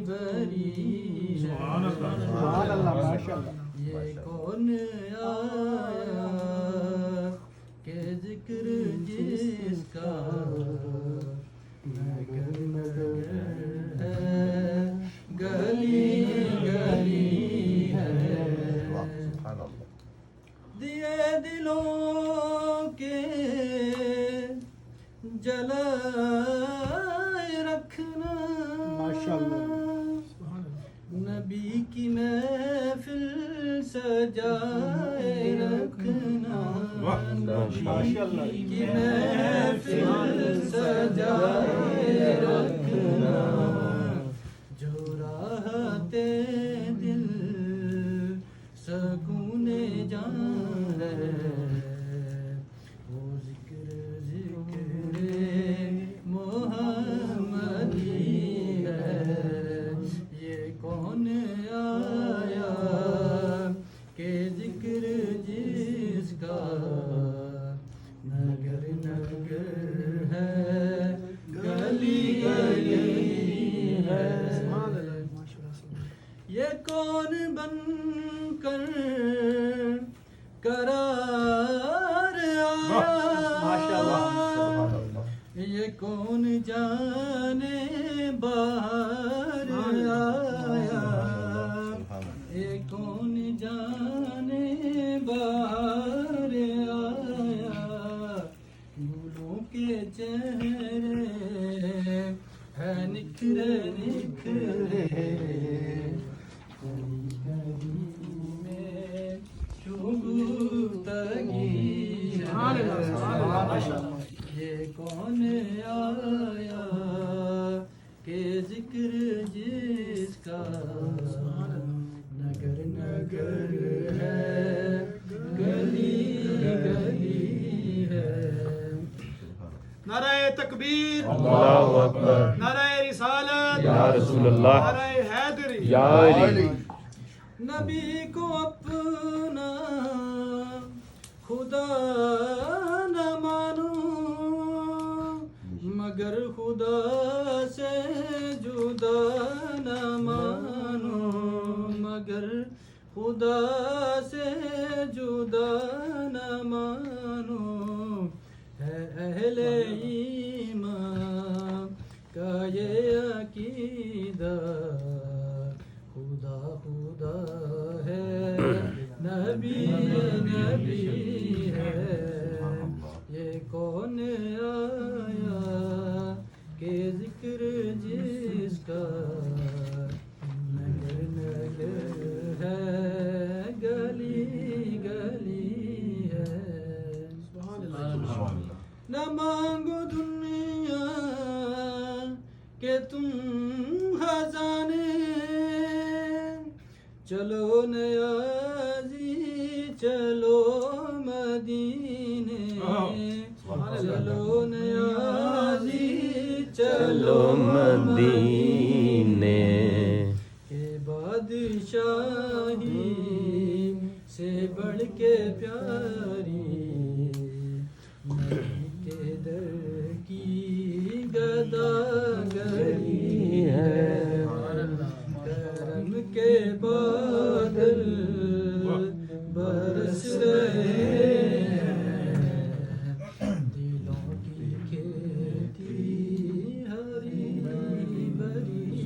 بری ہے سبحان اللہ ماشاءاللہ یہ کون آیا کہ ذکر جس کا نگر نگر ہے گلی گلی ہے دیے دلوں کے جلائے رکھنا نبی کی محفل سجائے رکھنا نبی کی محفل سجائے رکھنا جو راحت دل سکون جان ہے وہ ذکر محمدی ہے یہ کون آیا کہ ذکر جس کا نگر نگر ہے گلی گلی ہے یہ کون بن کر قرار آیا یہ کون جانے باہر آیا یہ کون جانے باہر آیا گلوں کے چہرے ہے نکھرے نکھرے یہ کون آیا کہ ذکر جس کا نگر نگر ہے گلی گلی ہے نعرہ تکبیر اللہ اکبر نعرہ رسالت یا رسول اللہ نعرہ حیدری یا علی نبی کو اپنا خدا نہ مانو مگر خدا سے جدا نہ مانو مگر خدا سے جدا نہ مانو ہے اہل ایمان کا یہ عقیدہ خدا خدا ہے نبی نبی ہے یہ کون آیا کہ ذکر جس کا نگر نگر ہے گلی گلی ہے نہ مانگو دنیا کہ تم خزانے چلو نیازی چلو مدینے چلو نیازی چلو مدینے کہ بادشاہی سے بڑھ کے پیاری نبی کے در کی گداگری ہے کرم کے بادل برس رہے ہیں دلوں کی کھیتی ہری بھری